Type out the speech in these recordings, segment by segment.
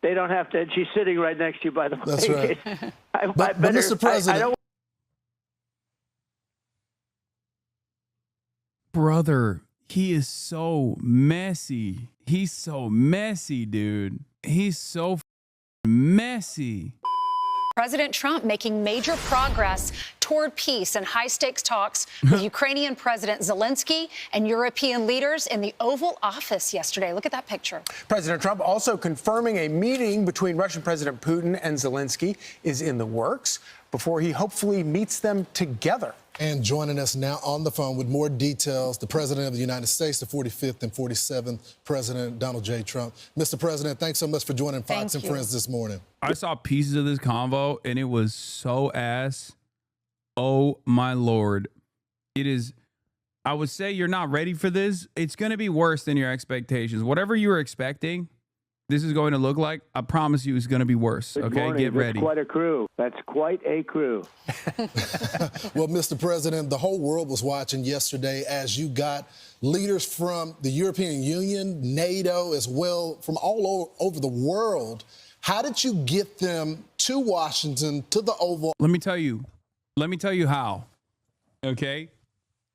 They don't have to. She's sitting right next to you, by the way. That's right. But Mr. President. I don't. Brother, he is so messy. He's so messy, dude. He's so messy. President Trump making major progress toward peace and high-stakes talks with Ukrainian President Zelensky and European leaders in the Oval Office yesterday. Look at that picture. President Trump also confirming a meeting between Russian President Putin and Zelensky is in the works before he hopefully meets them together. And joining us now on the phone with more details, the President of the United States, the 45th and 47th President Donald J. Trump. Mr. President, thanks so much for joining Fox and Friends this morning. I saw pieces of this convo, and it was so ass. Oh, my Lord. It is, I would say you're not ready for this. It's going to be worse than your expectations. Whatever you were expecting, this is going to look like, I promise you, it's going to be worse. Good okay, morning. get ready. That's quite a crew. That's quite a crew. Well, Mr. President, the whole world was watching yesterday as you got leaders from the European Union, NATO, as well, from all over the world. How did you get them to Washington, to the Oval? Let me tell you how. Okay?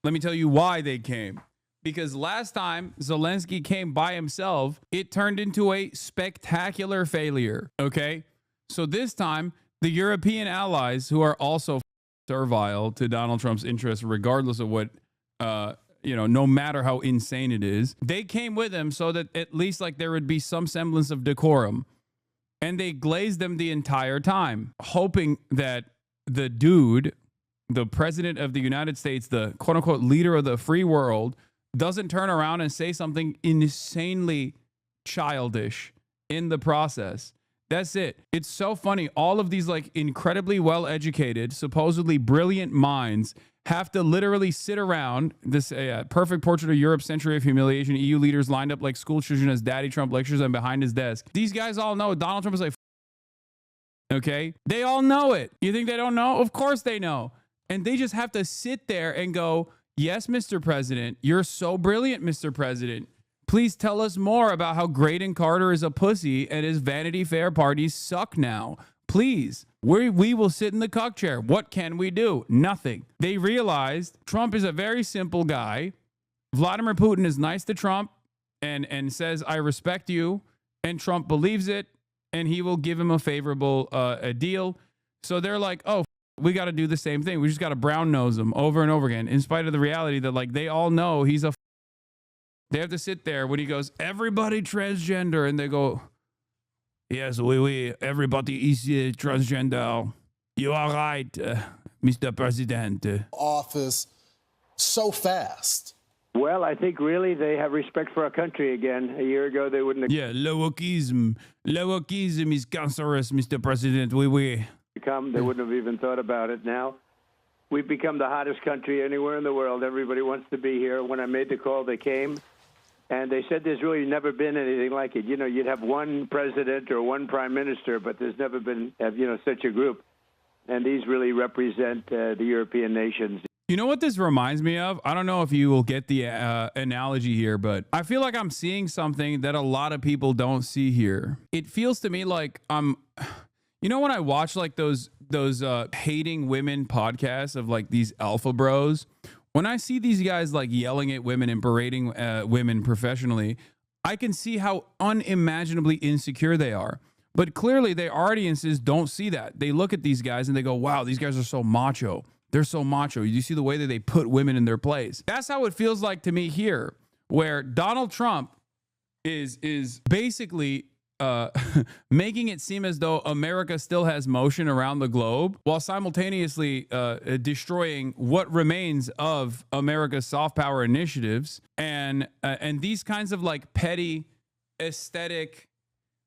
Let me tell you why they came. Because last time Zelensky came by himself, it turned into a spectacular failure. Okay? So this time, the European allies, who are also servile to Donald Trump's interests, regardless of what, no matter how insane it is, they came with him so that at least like there would be some semblance of decorum. And they glazed them the entire time, hoping that the dude, the president of the United States, the quote unquote leader of the free world, doesn't turn around and say something insanely childish in the process. That's it. It's so funny. All of these like incredibly well-educated, supposedly brilliant minds have to literally sit around this perfect portrait of Europe's century of humiliation. EU leaders lined up like school children as Daddy Trump lectures and behind his desk. These guys all know Donald Trump is like, okay? They all know it. You think they don't know? Of course they know. And they just have to sit there and go, yes, Mr. President, you're so brilliant, Mr. President. Please tell us more about how Graydon Carter is a pussy and his Vanity Fair parties suck now. Please, we will sit in the cuck chair. What can we do? Nothing. They realized Trump is a very simple guy. Vladimir Putin is nice to Trump and says, I respect you. And Trump believes it, and he will give him a favorable a deal. So they're like, oh, we got to do the same thing. We just got to brown nose him over and over again, in spite of the reality that like they all know he's a. They have to sit there when he goes, everybody transgender, and they go, yes, oui, everybody is transgender. You are right, Mr. President. Office so fast. Well, I think really they have respect for our country again. A year ago, they wouldn't have Lowokeism. Lowokeism is cancerous, Mr. President. Oui. come. They wouldn't have even thought about it. Now, we've become the hottest country anywhere in the world. Everybody wants to be here. When I made the call, they came. And they said there's really never been anything like it. You know, you'd have one president or one prime minister, but there's never been, such a group. And these really represent the European nations. You know what this reminds me of? I don't know if you will get the analogy here, but I feel like I'm seeing something that a lot of people don't see here. It feels to me like when I watch like those hating women podcasts of like these alpha bros, when I see these guys like yelling at women and berating women professionally, I can see how unimaginably insecure they are. But clearly their audiences don't see that. They look at these guys and they go, wow, these guys are so macho. They're so macho. You see the way that they put women in their place. That's how it feels like to me here, where Donald Trump is basically making it seem as though America still has motion around the globe while simultaneously destroying what remains of America's soft power initiatives and these kinds of like petty aesthetic,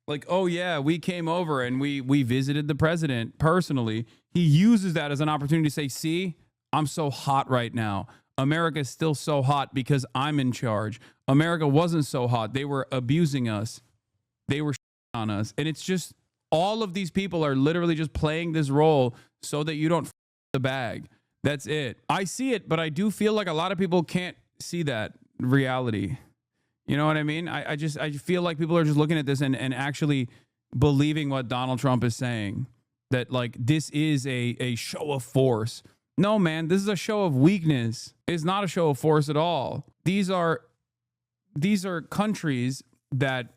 like, oh yeah, we came over and we visited the president personally. He uses that as an opportunity to say, see, I'm so hot right now. America is still so hot because I'm in charge. America wasn't so hot. They were abusing us. They were on us. And it's just all of these people are literally just playing this role so that you don't the bag. That's it. I see it, but I do feel like a lot of people can't see that reality. You know what I mean? I feel like people are just looking at this and actually believing what Donald Trump is saying, that like this is a show of force. No, man, this is a show of weakness. It's not a show of force at all. These are countries that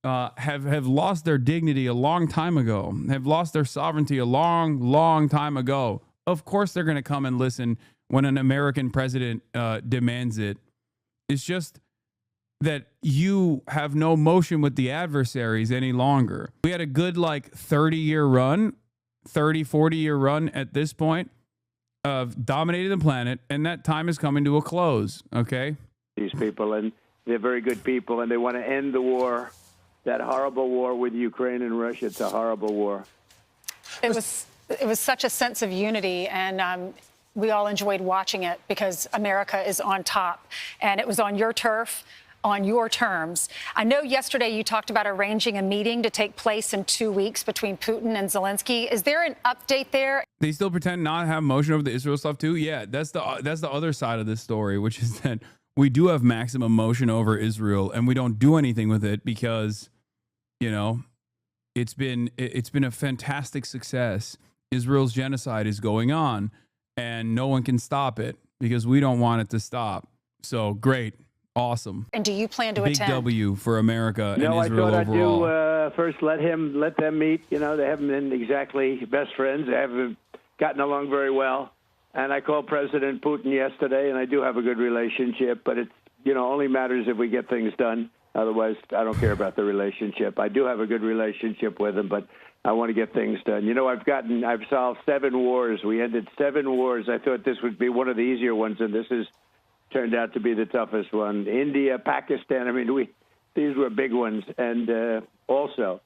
have lost their dignity a long time ago, have lost their sovereignty a long time ago. Of course, they're going to come and listen when an American president demands it. It's just that you have no motion with the adversaries any longer. We had a good 40-year run at this point of dominating the planet, and that time is coming to a close, okay? These people, and they're very good people, and they want to end the war, that horrible war with Ukraine and Russia. It's a horrible war. It was such a sense of unity, and we all enjoyed watching it because America is on top, and it was on your turf, on your terms. I know yesterday you talked about arranging a meeting to take place in 2 weeks between Putin and Zelensky. Is there an update there? They still pretend not to have motion over the Israel stuff too. Yeah, that's the other side of this story, which is that we do have maximum motion over Israel, and we don't do anything with it because, it's been a fantastic success. Israel's genocide is going on, and no one can stop it because we don't want it to stop. So great. Awesome. And do you plan to Big attend? W for America and No, Israel I overall. thought I'd do first let them meet. They haven't been exactly best friends. They haven't gotten along very well. And I called President Putin yesterday, and I do have a good relationship. But it's only matters if we get things done. Otherwise, I don't care about the relationship. I do have a good relationship with him, but I want to get things done. I've solved 7 wars. We ended 7 wars. I thought this would be one of the easier ones, and this has turned out to be the toughest one. India, Pakistan, these were big ones, and also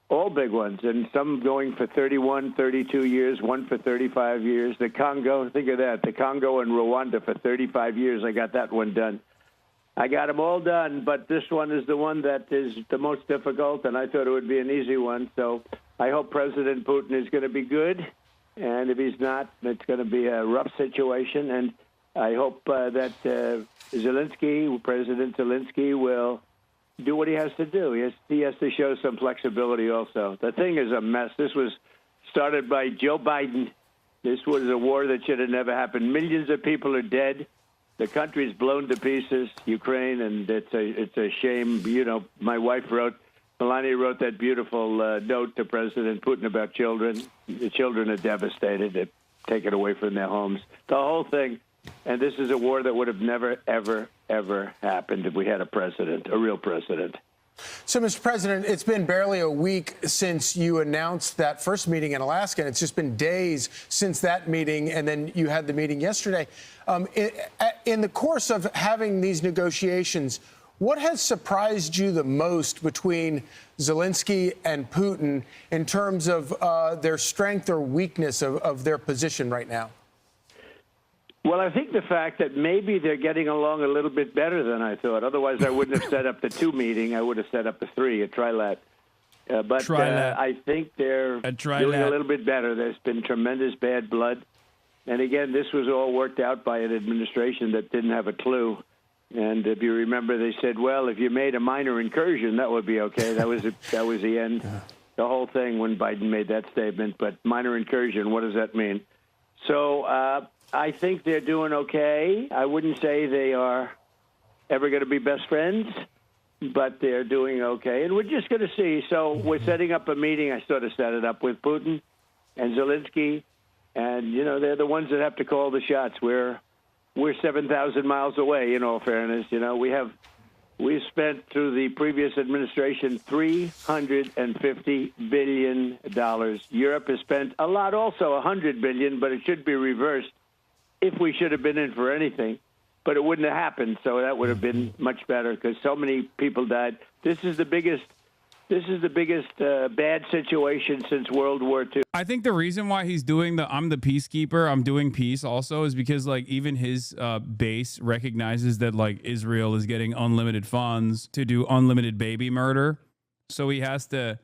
all big ones, and some going for 31, 32 years, one for 35 years. The Congo, think of that, the Congo and Rwanda for 35 years. I got that one done. I got them all done, but this one is the one that is the most difficult, and I thought it would be an easy one. So I hope President Putin is going to be good, and if he's not, it's going to be a rough situation. And I hope that President Zelensky will do what he has to do. He has to show some flexibility also. The thing is a mess. This was started by Joe Biden. This was a war that should have never happened. Millions of people are dead. The country's blown to pieces, Ukraine, and it's a shame. My wife Melania wrote that beautiful note to President Putin about children. The children are devastated. They're taken away from their homes. The whole thing. And this is a war that would have never, ever, ever happened if we had a real president. So, Mr. President, it's been barely a week since you announced that first meeting in Alaska, and it's just been days since that meeting, and then you had the meeting yesterday. In the course of having these negotiations, what has surprised you the most between Zelensky and Putin in terms of their strength or weakness of their position right now? Well, I think the fact that maybe they're getting along a little bit better than I thought. Otherwise, I wouldn't have set up the 2 meeting. I would have set up a 3, a trilat. But I think they're doing a little bit better. There's been tremendous bad blood. And again, this was all worked out by an administration that didn't have a clue. And if you remember, they said, well, if you made a minor incursion, that would be okay. That was the end. The whole thing when Biden made that statement. But minor incursion, what does that mean? So I think they're doing okay. I wouldn't say they are ever going to be best friends, but they're doing okay. And we're just going to see. So we're setting up a meeting. I sort of set it up with Putin and Zelensky. And, they're the ones that have to call the shots. We're 7,000 miles away, in all fairness. We spent through the previous administration $350 billion. Europe has spent a lot also, $100 billion, but it should be reversed if we should have been in for anything. But it wouldn't have happened, so that would have been much better because so many people died. This is the biggest bad situation since World War II. I think the reason why he's doing I'm the peacekeeper, I'm doing peace also is because even his base recognizes that Israel is getting unlimited funds to do unlimited baby murder. So he has to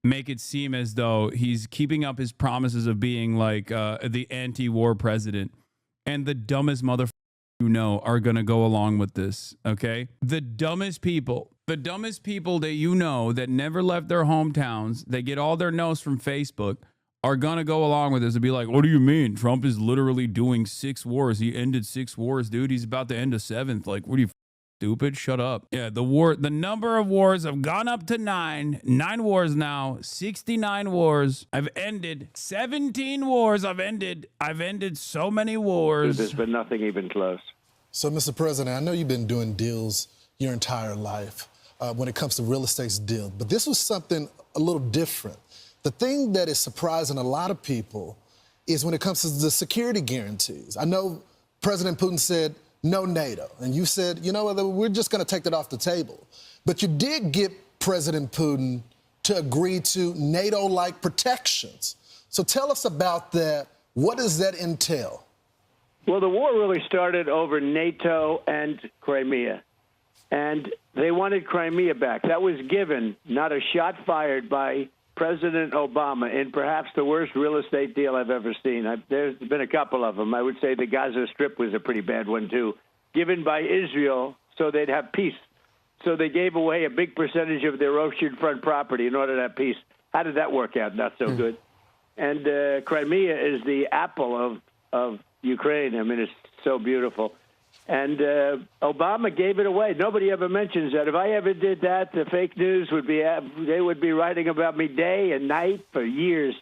make it seem as though he's keeping up his promises of being the anti-war president. And the dumbest motherfucker you know are going to go along with this, okay? The dumbest people that you know that never left their hometowns, they get all their knows from Facebook, are going to go along with this and be like, what do you mean? Trump is literally doing 6 wars. He ended 6 wars, dude. He's about to end a 7th. Like, what are you, stupid? Shut up. Yeah, the number of wars have gone up to 9. 9 wars now. 69 wars. I've ended 17 wars. I've ended so many wars. There's been nothing even close. So, Mr. President, I know you've been doing deals your entire life when it comes to real estate deals, but this was something a little different. The thing that is surprising a lot of people is when it comes to the security guarantees. I know President Putin said no NATO, and you said, you know what, we're just going to take that off the table. But you did get President Putin to agree to NATO-like protections. So tell us about that. What does that entail? Well, the war really started over NATO and Crimea, and they wanted Crimea back. That was given, not a shot fired by President Obama in perhaps the worst real estate deal I've ever seen. There's been a couple of them. I would say the Gaza Strip was a pretty bad one, too, given by Israel so they'd have peace. So they gave away a big percentage of their oceanfront property in order to have peace. How did that work out? Not so good. And Crimea is the apple of Ukraine. I mean, it's so beautiful. And Obama gave it away. Nobody ever mentions that. If I ever did that, the fake news would be, they would be writing about me day and night for years.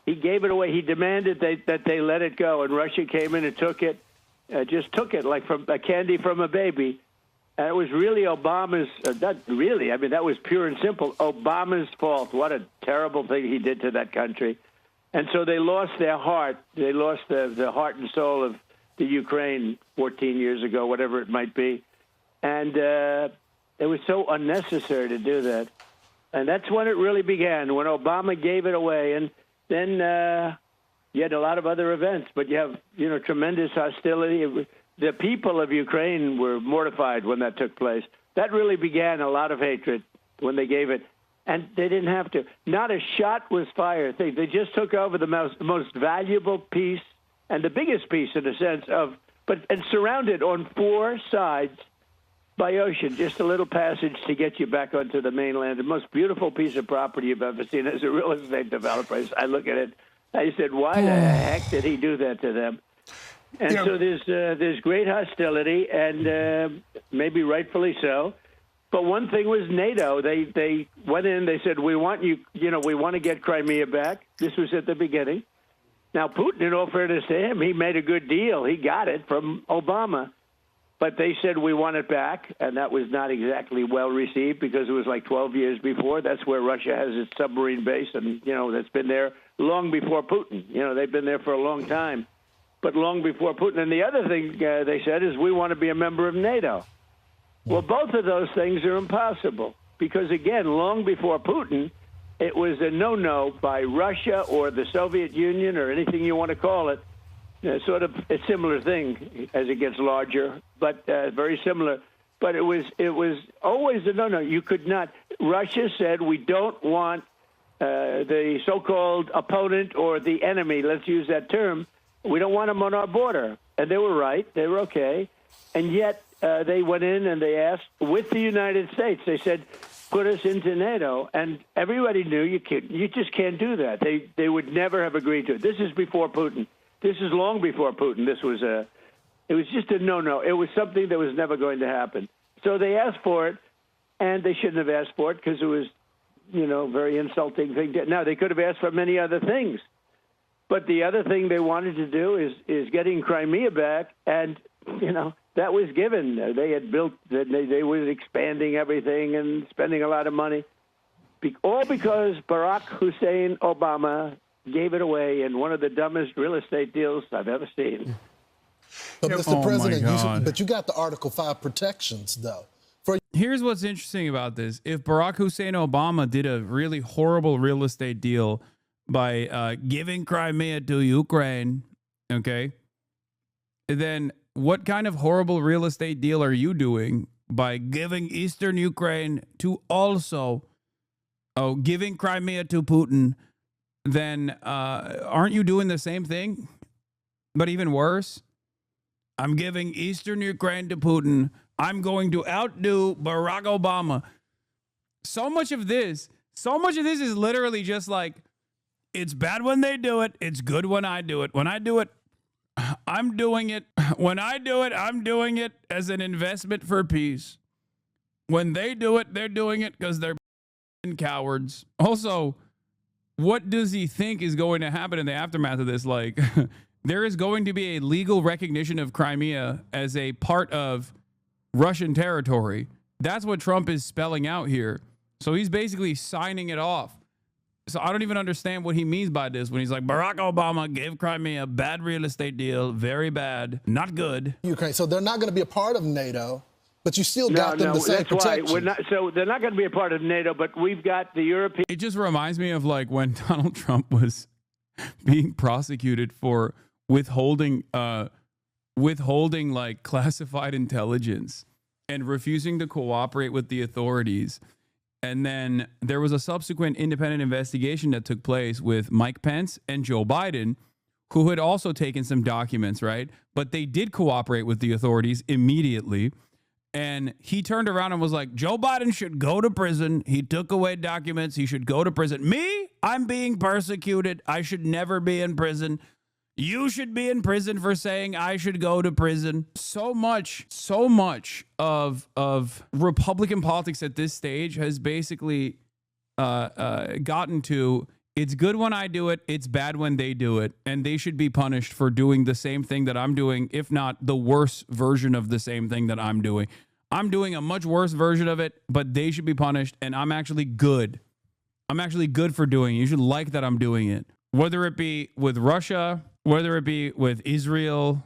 He gave it away. He demanded that they let it go. And Russia came in and took it, just took it like from a candy from a baby. And it was really Obama's, not really, I mean, that was pure and simple, Obama's fault. What a terrible thing he did to that country. And so they lost their heart. They lost the heart and soul of the Ukraine 14 years ago, whatever it might be. And it was so unnecessary to do that. And that's when it really began, when Obama gave it away. And then you had a lot of other events, but you have, tremendous hostility. The people of Ukraine were mortified when that took place. That really began a lot of hatred when they gave it. And they didn't have to. Not a shot was fired. They just took over the most valuable piece and the biggest piece, in a sense, and surrounded on 4 sides by ocean, just a little passage to get you back onto the mainland. The most beautiful piece of property you've ever seen as a real estate developer. I look at it, I said, why the heck did he do that to them? And so there's great hostility, and maybe rightfully so. But one thing was NATO. They went in. They said, we want you. We want to get Crimea back. This was at the beginning. Now, Putin, in all fairness to him, he made a good deal. He got it from Obama. But they said, we want it back. And that was not exactly well received because it was like 12 years before. That's where Russia has its submarine base. And, that's been there long before Putin. They've been there for a long time, but long before Putin. And the other thing they said is, we want to be a member of NATO. Well, both of those things are impossible because, again, long before Putin, it was a no-no by Russia or the Soviet Union or anything you want to call it. Sort of a similar thing as it gets larger, but very similar. But it was always a no-no. You could not. Russia said, we don't want the so-called opponent or the enemy, let's use that term, we don't want them on our border. And they were right. They were okay. And yet they went in and they asked, with the United States, they said, put us into NATO, and everybody knew you just can't do that. They would never have agreed to it. This is before Putin. This is long before Putin. It was just a no-no. It was something that was never going to happen. So they asked for it, and they shouldn't have asked for it because it was, very insulting thing. Now, they could have asked for many other things, but the other thing they wanted to do is getting Crimea back, and, that was given. They had built, they were expanding everything and spending a lot of money, all because Barack Hussein Obama gave it away in one of the dumbest real estate deals I've ever seen. But Mr. President, you got the Article 5 protections, though. Here's what's interesting about this. If Barack Hussein Obama did a really horrible real estate deal by giving Crimea to Ukraine, okay, then what kind of horrible real estate deal are you doing by giving Eastern Ukraine to also giving Crimea to Putin? Then aren't you doing the same thing, but even worse? I'm giving Eastern Ukraine to Putin. I'm going to outdo Barack Obama. So much of this is literally just like, it's bad when they do it. It's good when I do it. When I do it, I'm doing it. When I do it, I'm doing it as an investment for peace. When they do it, they're doing it because they're cowards. Also, what does he think is going to happen in the aftermath of this? Like, there is going to be a legal recognition of Crimea as a part of Russian territory. That's what Trump is spelling out here. So he's basically signing it off. So I don't even understand what he means by this when he's like, Barack Obama gave Crimea a bad real estate deal, very bad, not good. Ukraine. So they're not going to be a part of NATO, but you still got them the same protection. Why we're not. So they're not going to be a part of NATO, but we've got the European. It just reminds me of like when Donald Trump was being prosecuted for withholding like classified intelligence and refusing to cooperate with the authorities. And then there was a subsequent independent investigation that took place with Mike Pence and Joe Biden, who had also taken some documents, right? But they did cooperate with the authorities immediately. And he turned around and was like, Joe Biden should go to prison. He took away documents. He should go to prison. Me? I'm being persecuted. I should never be in prison. You should be in prison for saying I should go to prison. So much of Republican politics at this stage has basically gotten to, it's good when I do it, it's bad when they do it, and they should be punished for doing the same thing that I'm doing, if not the worse version of the same thing that I'm doing. I'm doing a much worse version of it, but they should be punished, and I'm actually good. I'm actually good for doing it. You should like that I'm doing it. Whether it be with Russia, whether it be with Israel,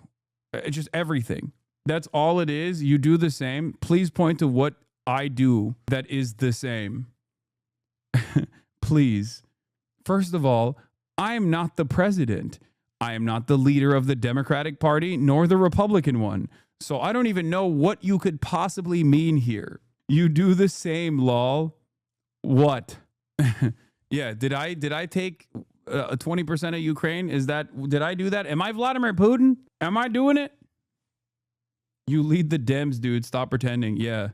it's just everything. That's all it is. You do the same. Please point to what I do that is the same. Please. First of all, I am not the president. I am not the leader of the Democratic Party nor the Republican one. So I don't even know what you could possibly mean here. You do the same, lol. What? Yeah, did I take 20% of Ukraine? Did I do that? Am I Vladimir Putin? Am I doing it? You lead the Dems, dude. Stop pretending. Yeah.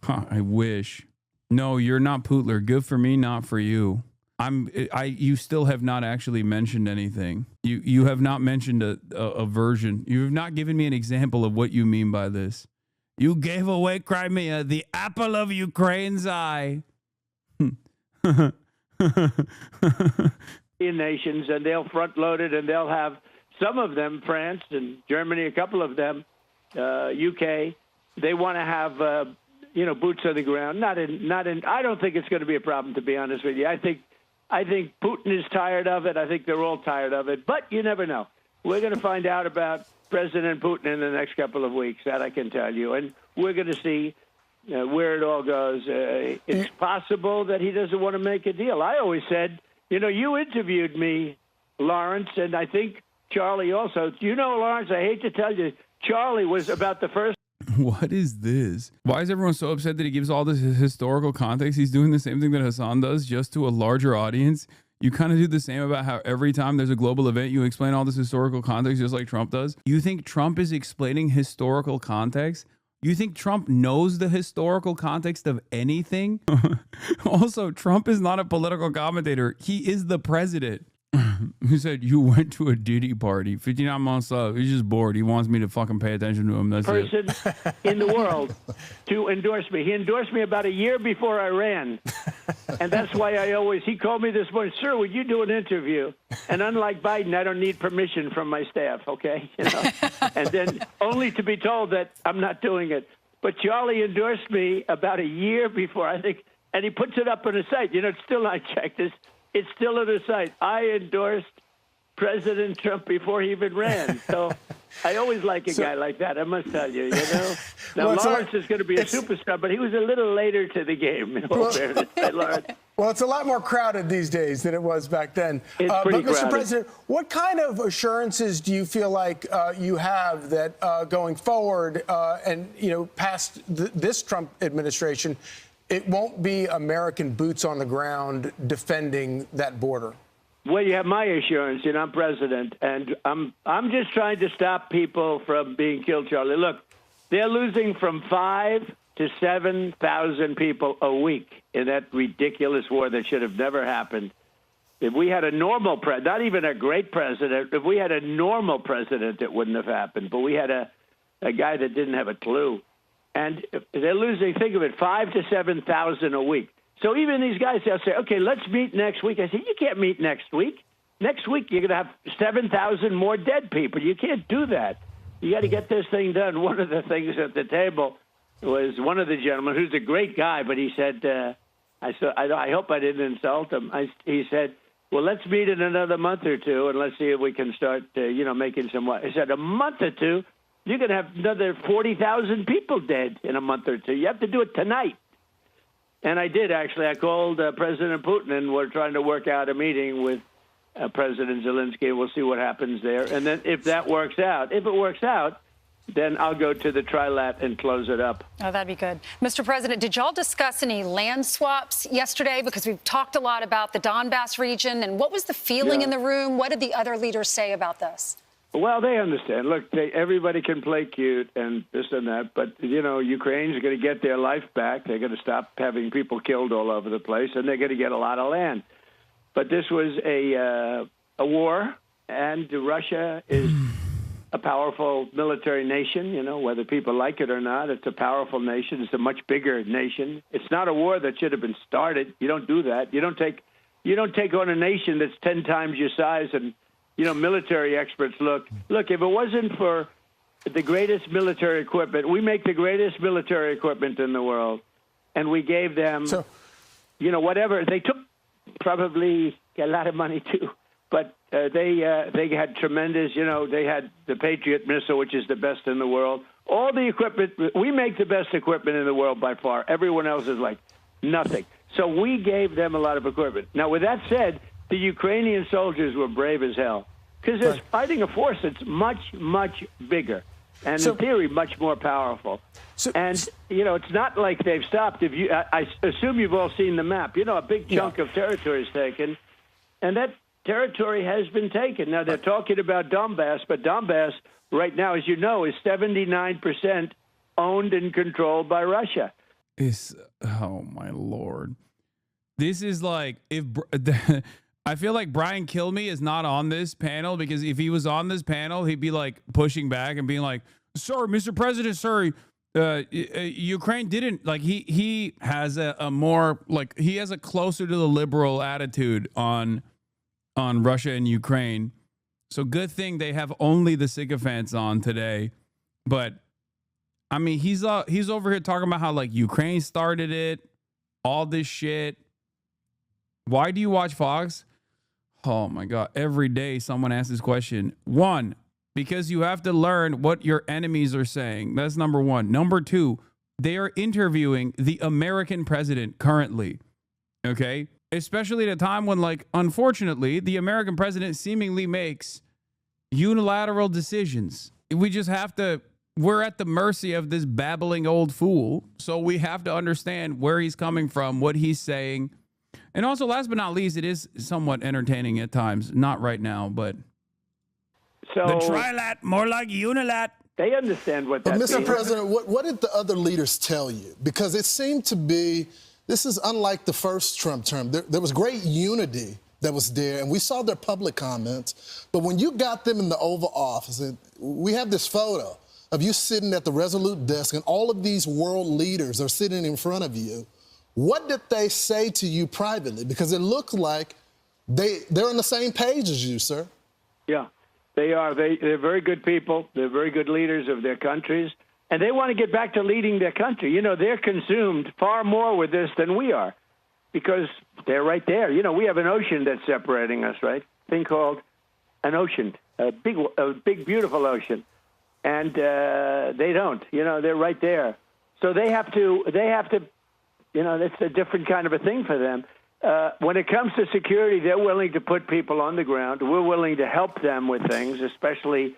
Huh, I wish. No, you're not Putler. Good for me, not for you. You still have not actually mentioned anything. You have not mentioned a version. You have not given me an example of what you mean by this. You gave away Crimea, the apple of Ukraine's eye. Nations, and they'll front load it, and they'll have some of them, France and Germany, a couple of them, UK. They want to have boots on the ground. Not in. I don't think it's going to be a problem, to be honest with you. I think Putin is tired of it. I think they're all tired of it. But you never know. We're going to find out about President Putin in the next couple of weeks. That I can tell you, and we're going to see where it all goes. It's possible that he doesn't want to make a deal. I always said. You interviewed me, Lawrence, and I think Charlie also. Lawrence, I hate to tell you, Charlie was about the first. What is this? Why is everyone so upset that he gives all this historical context? He's doing the same thing that Hassan does, just to a larger audience. You kind of do the same about how every time there's a global event, you explain all this historical context just like Trump does. You think Trump is explaining historical context? You think Trump knows the historical context of anything? Also, Trump is not a political commentator. He is the president. He said, you went to a Diddy party. 59 months up. He's just bored. He wants me to fucking pay attention to him. That's person in the world to endorse me. He endorsed me about a year before I ran. And that's why he called me this morning, sir, would you do an interview? And unlike Biden, I don't need permission from my staff, okay? And then only to be told that I'm not doing it. But Charlie endorsed me about a year before, I think, and he puts it up on his site. It's still not checked. It's still on his site. I endorsed President Trump before he even ran. So I always like a guy like that, I must tell you, Now, Lawrence is going to be a superstar, but he was a little later to the game, in all fairness. Lawrence. Well, it's a lot more crowded these days than it was back then. It's pretty but, Mr. crowded. President, what kind of assurances do you feel like you have that going forward and, past this Trump administration, it won't be American boots on the ground defending that border? Well, you have my assurance. I'm president, and I'm just trying to stop people from being killed, Charlie. Look, they're losing from 5,000 to 7,000 people a week in that ridiculous war that should have never happened. If we had a normal president, not even a great president, if we had a normal president, it wouldn't have happened. But we had a guy that didn't have a clue. And they're losing, think of it, 5,000 to 7,000 a week. So even these guys, they'll say, okay, let's meet next week. I say, you can't meet next week. Next week, you're going to have 7,000 more dead people. You can't do that. You got to get this thing done. One of the things at the table was one of the gentlemen, who's a great guy, but he said, I hope I didn't insult him. He said, well, let's meet in another month or two, and let's see if we can start, making some. I said, a month or two, you're going to have another 40,000 people dead in a month or two. You have to do it tonight. And I did, actually. I called President Putin, and we're trying to work out a meeting with President Zelensky. We'll see what happens there. And then if it works out, then I'll go to the trilat and close it up. Oh, that'd be good. Mr. President, did y'all discuss any land swaps yesterday? Because we've talked a lot about the Donbass region. And what was the feeling in the room? What did the other leaders say about this? Well, they understand. Look, everybody can play cute and this and that. But, Ukraine's going to get their life back. They're going to stop having people killed all over the place, and they're going to get a lot of land. But this was a war, and Russia is a powerful military nation, whether people like it or not. It's a powerful nation. It's a much bigger nation. It's not a war that should have been started. You don't do that. You don't take on a nation that's 10 times your size. And, military experts look, if it wasn't for the greatest military equipment, we make the greatest military equipment in the world, and we gave them, whatever. They took probably a lot of money, too. But they had tremendous, they had the Patriot missile, which is the best in the world. All the equipment, we make the best equipment in the world by far. Everyone else is like nothing. So we gave them a lot of equipment. Now, with that said, the Ukrainian soldiers were brave as hell because they're fighting a force that's much, much bigger and, in theory, much more powerful. And, it's not like they've stopped. I assume you've all seen the map. A big chunk of territory is taken, and that territory has been taken. Now, they're talking about Donbass, but Donbass right now, as you know, is 79% owned and controlled by Russia. Oh, my Lord. This is like, I feel like Brian Kilmeade is not on this panel, because if he was on this panel, he'd be like pushing back and being like, sorry, Mr. President, sorry. Ukraine didn't, like, he has a more, like, he has a closer to the liberal attitude on Russia and Ukraine. So good thing they have only the sycophants on today. But I mean, he's over here talking about how, like, Ukraine started it, all this shit. Why do you watch Fox? Oh my God. Every day someone asks this question. One, because you have to learn what your enemies are saying. That's number one. Number two, they are interviewing the American president currently. Okay? Especially at a time when, like, unfortunately, the American president seemingly makes unilateral decisions. We're at the mercy of this babbling old fool. So we have to understand where he's coming from, what he's saying. And also, last but not least, it is somewhat entertaining at times. Not right now, but so the trilat, more like unilat. They understand what that means. Mr. President, what did the other leaders tell you? Because it seemed to be, this is unlike the first Trump term. There was great unity that was there, and we saw their public comments. But when you got them in the Oval Office, and we have this photo of you sitting at the Resolute desk, and all of these world leaders are sitting in front of you. What did they say to you privately? Because it looked like they're on the same page as you, sir. Yeah, they are. They're very good people. They're very good leaders of their countries. And they want to get back to leading their country. They're consumed far more with this than we are because they're right there. We have an ocean that's separating us, right? Thing called an ocean, a big, beautiful ocean. And they don't. They're right there. So they have to. That's a different kind of a thing for them. When it comes to security, they're willing to put people on the ground. We're willing to help them with things, especially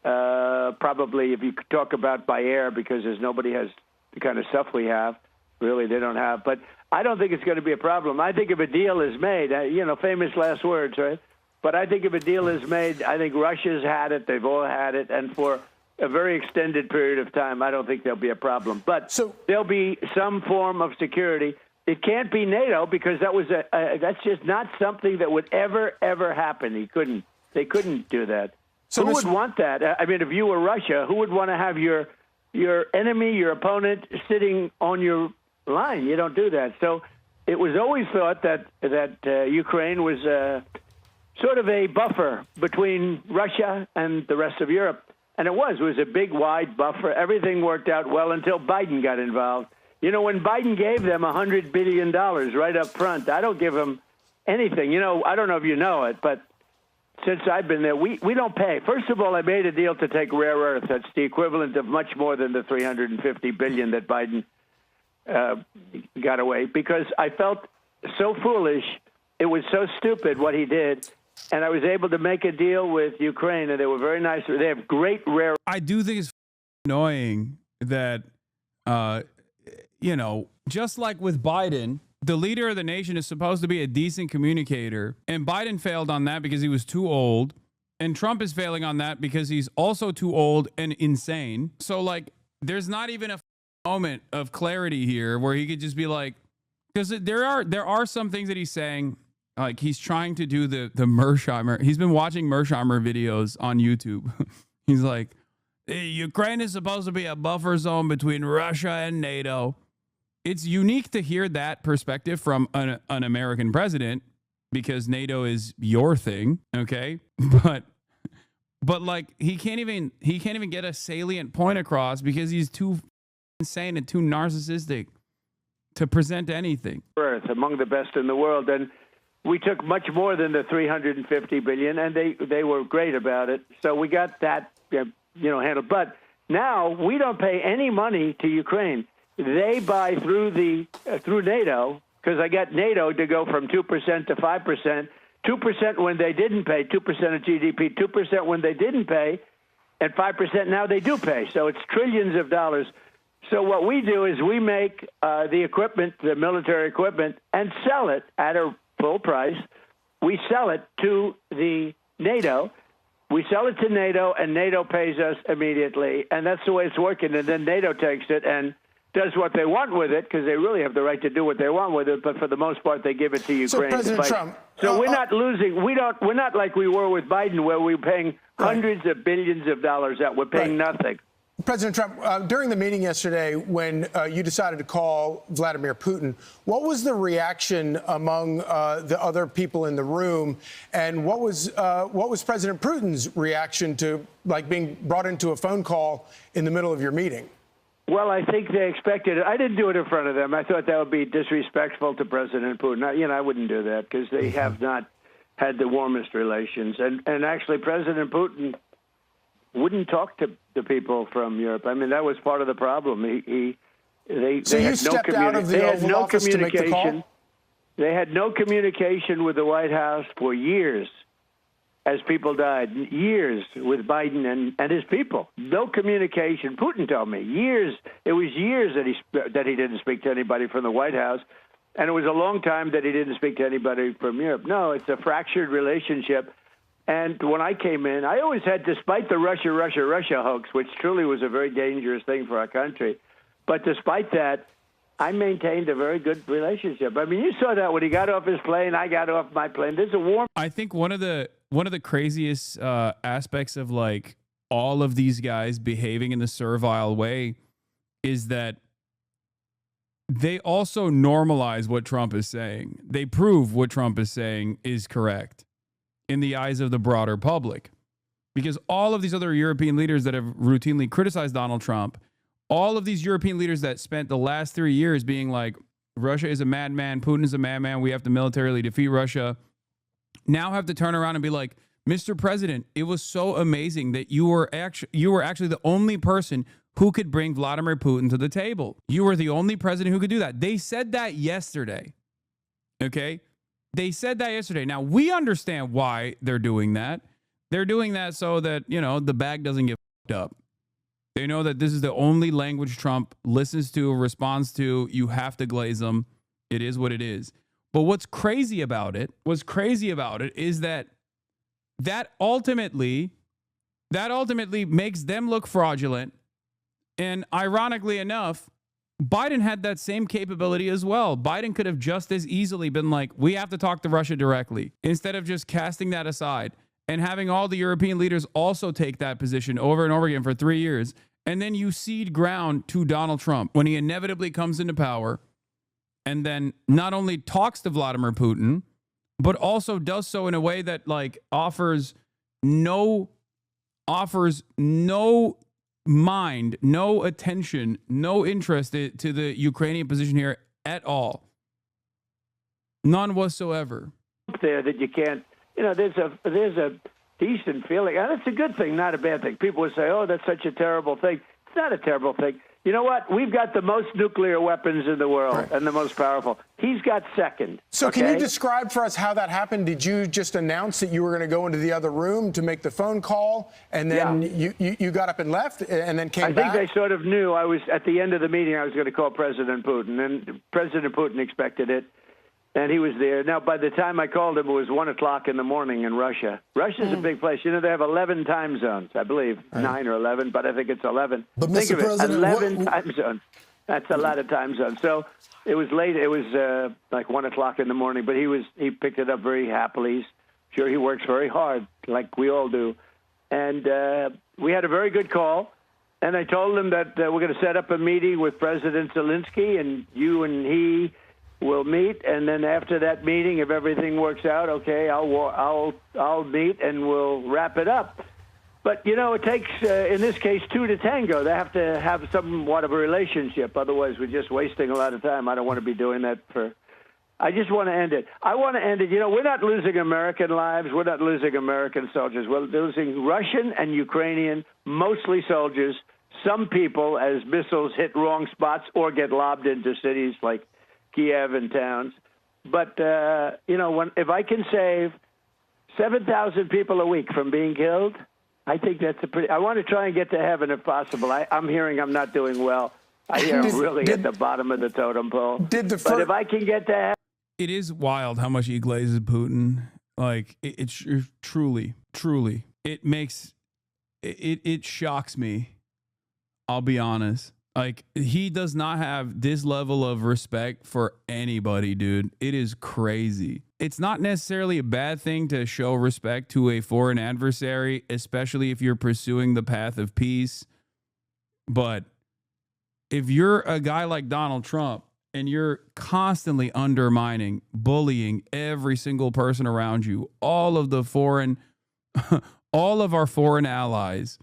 probably if you talk about by air, because nobody has the kind of stuff we have. Really, they don't have. But I don't think it's going to be a problem. I think if a deal is made, famous last words, right? But I think if a deal is made, I think Russia's had it. They've all had it. And for a very extended period of time, I don't think there'll be a problem. But there'll be some form of security. It can't be NATO because that's just not something that would ever happen. They couldn't do that. So who would want that? I mean, if you were Russia, who would want to have your enemy, your opponent, sitting on your line? You don't do that. So it was always thought that Ukraine was sort of a buffer between Russia and the rest of Europe. And it was a big, wide buffer. Everything worked out well until Biden got involved. You know, when Biden gave them $100 billion right up front, I don't give them anything. You know, I don't know if you know it, but since I've been there, we don't pay. First of all, I made a deal to take rare earth. That's the equivalent of much more than the $350 billion that Biden got away, because I felt so foolish. It was so stupid what he did. And I was able to make a deal with Ukraine, and they were very nice. They have great rare. I do think it's annoying that, you know, just like with Biden, the leader of the nation is supposed to be a decent communicator. And Biden failed on that because he was too old. And Trump is failing on that because he's also too old and insane. So, like, there's not even a moment of clarity here where he could just be like, because there are some things that he's saying. Like, he's trying to do the Mersheimer. He's been watching Mersheimer videos on YouTube. He's like, hey, Ukraine is supposed to be a buffer zone between Russia and NATO. It's unique to hear that perspective from an American president because NATO is your thing, okay? But like, he can't even get a salient point across because he's too insane and too narcissistic to present anything. Earth, among the best in the world, and we took much more than the $350 billion, and they were great about it. So we got that, handled. But now we don't pay any money to Ukraine. They buy through NATO, because I got NATO to go from 2% to 5%, 2% when they didn't pay, 2% of GDP, 2% when they didn't pay, and 5% now they do pay. So it's trillions of dollars. So what we do is we make the equipment, the military equipment, and sell it at a full price. We sell it to the NATO. We sell it to NATO, and NATO pays us immediately. And that's the way it's working. And then NATO takes it and does what they want with it, because they really have the right to do what they want with it. But for the most part, they give it to Ukraine. So President Trump, so we're not losing. We're not like we were with Biden, where we were paying hundreds of billions of dollars out. We're paying nothing. President Trump, during the meeting yesterday, when you decided to call Vladimir Putin, what was the reaction among the other people in the room, and what was President Putin's reaction to being brought into a phone call in the middle of your meeting? Well, I think they expected it. I didn't do it in front of them. I thought that would be disrespectful to President Putin. I wouldn't do that because they have not had the warmest relations, and actually President Putin wouldn't talk to the people from Europe. I mean, that was part of the problem. They had stepped out of the Oval Office to make the call? They had no communication with the White House for years as people died. Years with Biden and his people. No communication. Putin told me. Years. It was years that he didn't speak to anybody from the White House. And it was a long time that he didn't speak to anybody from Europe. No, it's a fractured relationship. And when I came in, I always had, despite the Russia hoax, which truly was a very dangerous thing for our country, but despite that, I maintained a very good relationship. I mean, you saw that when he got off his plane, I got off my plane. There's a warm. I think one of the craziest aspects of like all of these guys behaving in the servile way is that they also normalize what Trump is saying. They prove what Trump is saying is correct in the eyes of the broader public, because all of these other European leaders that have routinely criticized Donald Trump, all of these European leaders that spent the last 3 years being like, Russia is a madman, Putin is a madman, we have to militarily defeat Russia, now have to turn around and be like, Mr. President, it was so amazing that you were actually the only person who could bring Vladimir Putin to the table. You were the only president who could do that. They said that yesterday. Okay? They said that yesterday. Now, we understand why they're doing that. They're doing that so that, the bag doesn't get fucked up. They know that this is the only language Trump listens to, responds to. You have to glaze them. It is what it is. But what's crazy about it is that that ultimately makes them look fraudulent. And ironically enough, Biden had that same capability as well. Biden could have just as easily been like, we have to talk to Russia directly, instead of just casting that aside and having all the European leaders also take that position over and over again for 3 years. And then you cede ground to Donald Trump when he inevitably comes into power and then not only talks to Vladimir Putin, but also does so in a way that like offers no mind, no attention, no interest to the Ukrainian position here at all. None whatsoever. There that you can't, there's a decent feeling, and it's a good thing, not a bad thing. People would say, oh, that's such a terrible thing. It's not a terrible thing. You know what? We've got the most nuclear weapons in the world and the most powerful. He's got second. So can you describe for us how that happened? Did you just announce that you were going to go into the other room to make the phone call, and then you got up and left and then came back? I think they sort of knew I was, at the end of the meeting, I was going to call President Putin, and President Putin expected it, and he was there. Now, by the time I called him, it was 1 o'clock in the morning in Russia. Russia's a big place. They have 11 time zones, I believe, 9 or 11, but I think it's 11. But think Mr. of it, President, 11 time zones. That's a lot of time zones. So it was late. It was like 1 o'clock in the morning, but he picked it up very happily. Sure, he works very hard, like we all do. And we had a very good call. And I told him that we're going to set up a meeting with President Zelensky, and you and he will meet. And then after that meeting, if everything works out, okay, I'll meet and we'll wrap it up. But, it takes, in this case, 2 to tango. They have to have somewhat of a relationship. Otherwise, we're just wasting a lot of time. I don't want to be doing that I just want to end it. I want to end it. We're not losing American lives. We're not losing American soldiers. We're losing Russian and Ukrainian, mostly soldiers, some people as missiles hit wrong spots or get lobbed into cities like Kiev and towns. But, if I can save 7,000 people a week from being killed, I think that's I want to try and get to heaven if possible. I'm hearing I'm not doing well. I hear I'm really at the bottom of the totem pole. But if I can get to heaven. It is wild how much he glazes Putin. Like, it's truly, it shocks me. I'll be honest. Like, he does not have this level of respect for anybody, dude. It is crazy. It's not necessarily a bad thing to show respect to a foreign adversary, especially if you're pursuing the path of peace. But if you're a guy like Donald Trump and you're constantly undermining, bullying every single person around you, all of our foreign allies,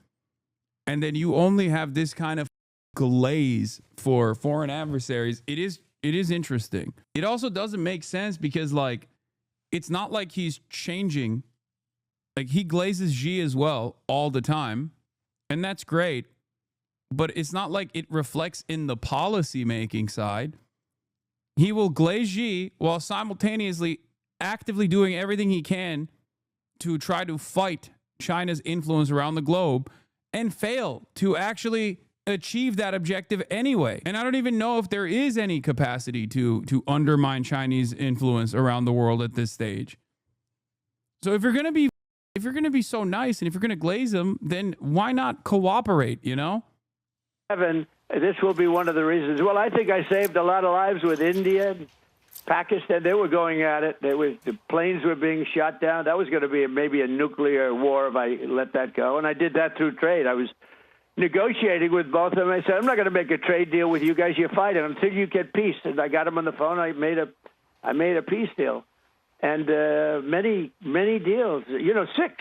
and then you only have this kind of glaze for foreign adversaries, it is interesting. It also doesn't make sense because, like, it's not like he's changing. Like, he glazes Xi as well all the time, and that's great, but it's not like it reflects in the policy making side. He will glaze Xi while simultaneously actively doing everything he can to try to fight China's influence around the globe and fail to actually achieve that objective anyway. And I don't even know if there is any capacity to undermine Chinese influence around the world at this stage. So if you're going to be so nice and if you're going to glaze them, then why not cooperate, Evan, this will be one of the reasons. Well, I think I saved a lot of lives with India, Pakistan. They were going at it. The planes were being shot down. That was going to be maybe a nuclear war if I let that go. And I did that through trade. I was negotiating with both of them. I said, I'm not going to make a trade deal with you guys. You're fighting until you get peace. And I got them on the phone. I made a peace deal. And many deals, 6,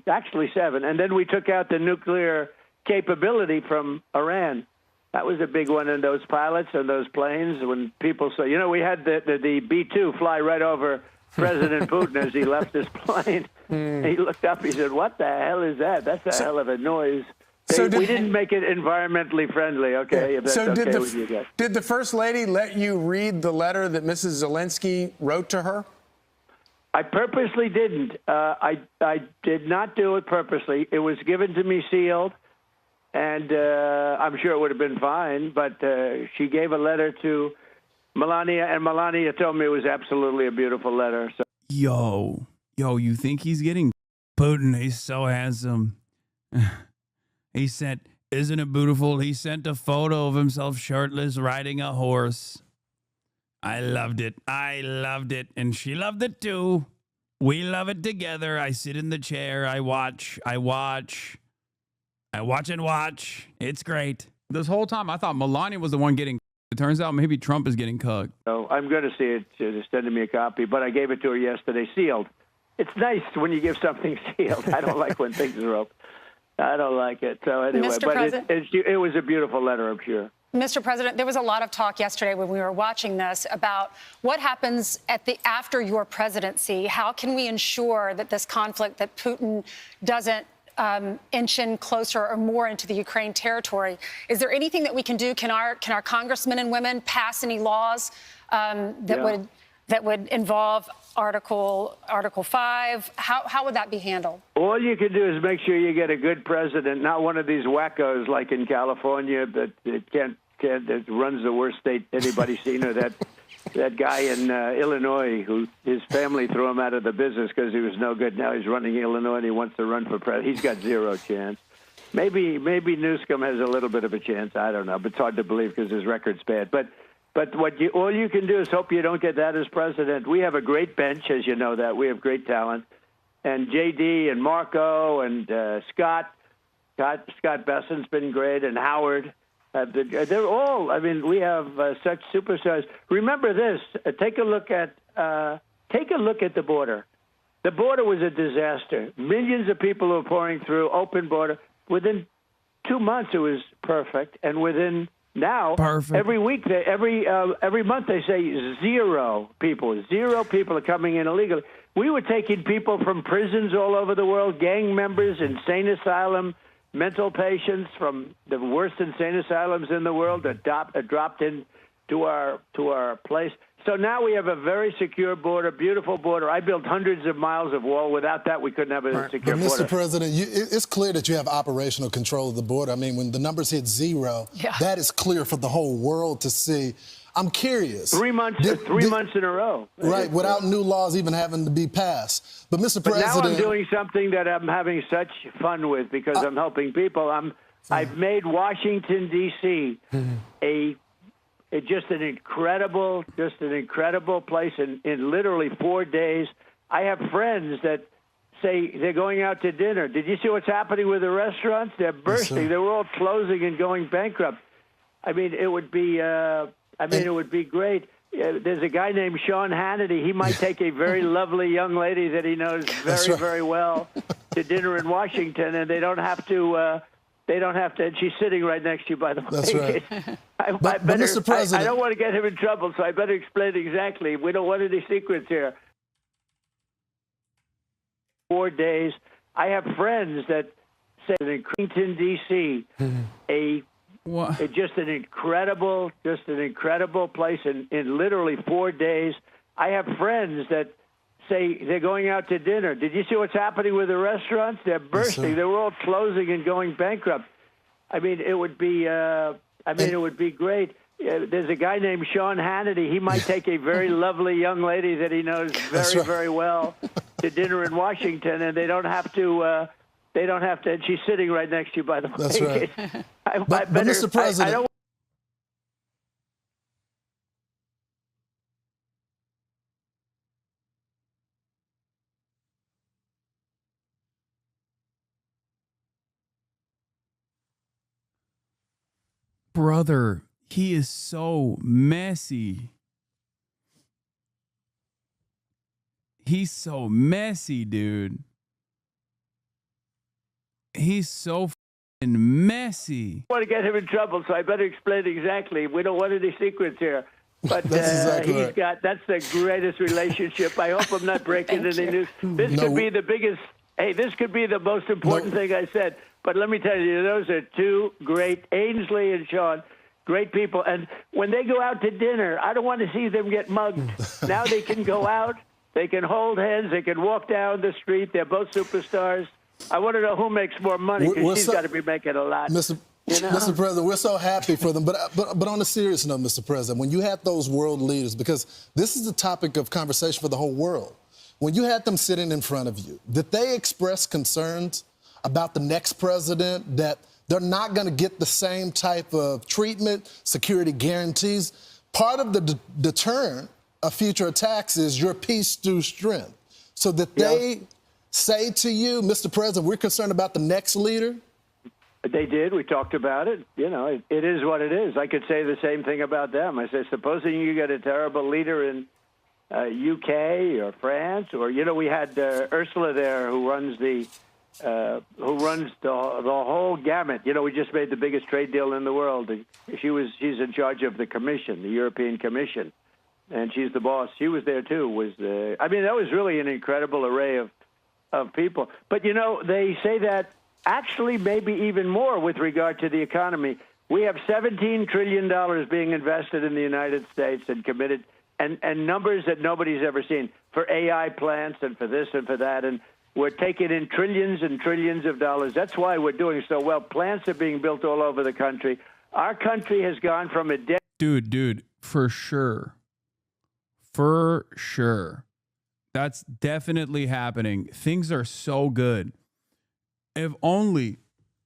actually 7. And then we took out the nuclear capability from Iran. That was a big one in those pilots and those planes. When people say, we had the B-2 fly right over President Putin as he left his plane. He looked up, he said, what the hell is that? That's a hell of a noise. We didn't make it environmentally friendly, okay? If that's with you guys. Did the First Lady let you read the letter that Mrs. Zelensky wrote to her? I purposely didn't. I did not do it purposely. It was given to me sealed. And I'm sure it would have been fine, but she gave a letter to Melania, and Melania told me it was absolutely a beautiful letter. So. Yo, you think he's getting Putin, he's so handsome. He sent, isn't it beautiful? He sent a photo of himself shirtless riding a horse. I loved it. I loved it. And she loved it too. We love it together. I sit in the chair. I watch. It's great. This whole time, I thought Melania was the one getting. It turns out maybe Trump is getting cucked. So I'm going to see it. She's sending me a copy, but I gave it to her yesterday, sealed. It's nice when you give something sealed. I don't like when things are open. I don't like it. So anyway, Mr. but President. it was a beautiful letter, I'm sure. Mr. President, there was a lot of talk yesterday when we were watching this about what happens after your presidency. How can we ensure that this conflict, that Putin doesn't inch in closer or more into the Ukraine territory? Is there anything that we can do? Can our congressmen and women pass any laws that would involve Article 5? How would that be handled? All you can do is make sure you get a good president, not one of these wackos like in California that runs the worst state anybody's seen, or that guy in Illinois who his family threw him out of the business because he was no good. Now he's running Illinois and he wants to run for president. He's got zero chance. Maybe Newsom has a little bit of a chance. I don't know, but it's hard to believe because his record's bad. But all you can do is hope you don't get that as president. We have a great bench, as you know that. We have great talent. And J.D. and Marco and Scott Bessen's been great, and Howard. They're all, I mean, we have such superstars. Remember this, take a look at the border. The border was a disaster. Millions of people were pouring through, open border. Within 2 months, it was perfect. And within now, every week, every month, they say zero people are coming in illegally. We were taking people from prisons all over the world, gang members, insane asylum, mental patients from the worst insane asylums in the world that dropped into our place. So now we have a very secure border, beautiful border. I built hundreds of miles of wall. Without that, we couldn't have a secure border. Mr. President, it's clear that you have operational control of the border. I mean, when the numbers hit zero, that is clear for the whole world to see. I'm curious. 3 months in a row. Right, without new laws even having to be passed. But, Mr. President... now I'm doing something that I'm having such fun with because I'm helping people. I've made Washington, D.C. Just an incredible place in literally 4 days. I have friends that say they're going out to dinner. Did you see what's happening with the restaurants? They're bursting. Yes, they were all closing and going bankrupt. I mean, it would be... it would be great. There's a guy named Sean Hannity. He might take a very lovely young lady that he knows very well to dinner in Washington, and they don't have to. And she's sitting right next to you, by the way. That's right. But Mr. President, I don't want to get him in trouble, so I better explain exactly. We don't want any secrets here. 4 days. I have friends that say in Washington, D.C. Just an incredible place in literally 4 days. I have friends that say they're going out to dinner. Did you see what's happening with the restaurants? They're bursting. They were all closing and going bankrupt. I mean, it would be. It would be great. There's a guy named Sean Hannity. He might take a very lovely young lady that he knows very well to dinner in Washington, and they don't have to. And she's sitting right next to you, by the way. That's right. But Mr. President, I don't. Brother, he is so messy. He's so messy, dude. He's so f***ing messy. I want to get him in trouble, so I better explain exactly. We don't want any secrets here. But exactly that's the greatest relationship. I hope I'm not breaking any news. This could be the biggest. Hey, this could be the most important thing I said. But let me tell you, those are two great, Ainsley and Sean, great people. And when they go out to dinner, I don't want to see them get mugged. Now they can go out, they can hold hands, they can walk down the street. They're both superstars. I want to know who makes more money because she's got to be making a lot. Mr. President, we're so happy for them. But on a serious note, Mr. President, when you have those world leaders, because this is the topic of conversation for the whole world, when you had them sitting in front of you, did they express concerns about the next president, that they're not going to get the same type of treatment, security guarantees? Part of the deterrent of future attacks is your peace through strength. So that they say to you, Mr. President, we're concerned about the next leader? They did. We talked about it. You know, it is what it is. I could say the same thing about them. I said, supposing you get a terrible leader in UK or France, or, you know, we had Ursula there who runs the whole gamut. You know, we just made the biggest trade deal in the world. She's in charge of the Commission, the European Commission, and she's the boss. She was there too. I mean, that was really an incredible array of people. But you know, they say that actually maybe even more with regard to the economy. We have $17 trillion being invested in the United States and committed, and numbers that nobody's ever seen for AI plants and for this and for that. And we're taking in trillions and trillions of dollars. That's why we're doing so well. Plants are being built all over the country. Our country has gone from a Dude, for sure. For sure. That's definitely happening. Things are so good. If only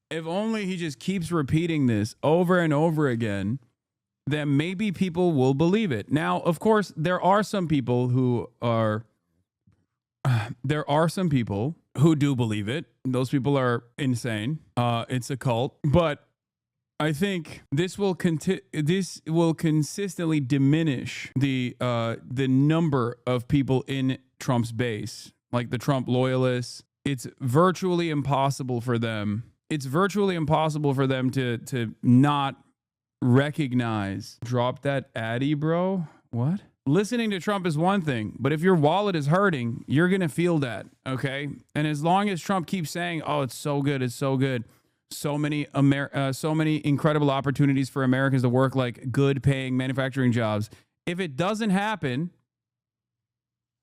he just keeps repeating this over and over again, then maybe people will believe it. Now, of course, there are some people who do believe it. Those people are insane. It's a cult. But I think this will consistently diminish the number of people in Trump's base, like the Trump loyalists. It's virtually impossible for them. It's virtually impossible for them to not recognize. Drop that Addy, bro. What? Listening to Trump is one thing, but if your wallet is hurting, you're going to feel that, okay? And as long as Trump keeps saying, oh, it's so good, it's so good, so many incredible opportunities for Americans to work like good paying manufacturing jobs. If it doesn't happen,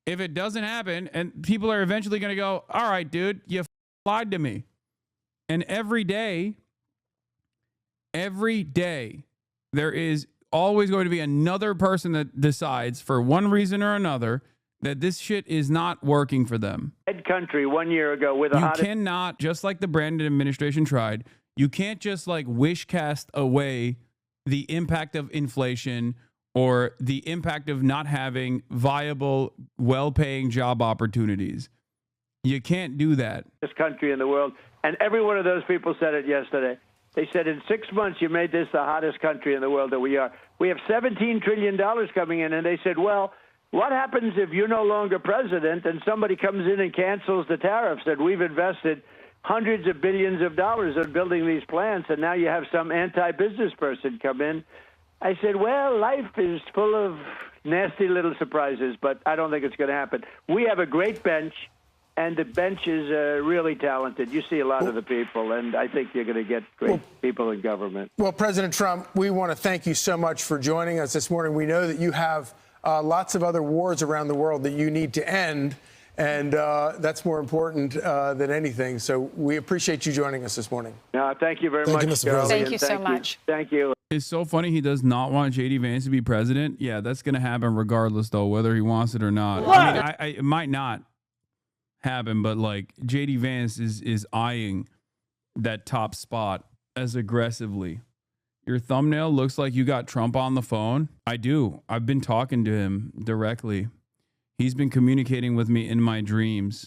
and people are eventually going to go, all right, dude, you lied to me. And every day, there is always going to be another person that decides for one reason or another that this shit is not working for them. Country 1 year ago with a You cannot, just like the Brandon administration tried, you can't just like wish cast away the impact of inflation or the impact of not having viable, well-paying job opportunities. You can't do that. This country in the world, and every one of those people said it yesterday. They said in 6 months you made this the hottest country in the world that we are. We have $17 trillion coming in, and they said, well, what happens if you're no longer president and somebody comes in and cancels the tariffs that we've invested hundreds of billions of dollars on building these plants, and now you have some anti-business person come in? I said, well, life is full of nasty little surprises, but I don't think it's going to happen. We have a great bench, and the bench is really talented. You see a lot of the people, and I think you're going to get great people in government. Well, President Trump, we want to thank you so much for joining us this morning. We know that you have lots of other wars around the world that you need to end, and that's more important than anything. So we appreciate you joining us this morning. Thank you very much, Mr. President. Thank you so much. Thank you. It's so funny he does not want J.D. Vance to be president. Yeah, that's going to happen regardless, though, whether he wants it or not. What? I mean, it might not happen, but like J.D. Vance is eyeing that top spot as aggressively. Your thumbnail looks like you got Trump on the phone. I do. I've been talking to him directly. He's been communicating with me in my dreams.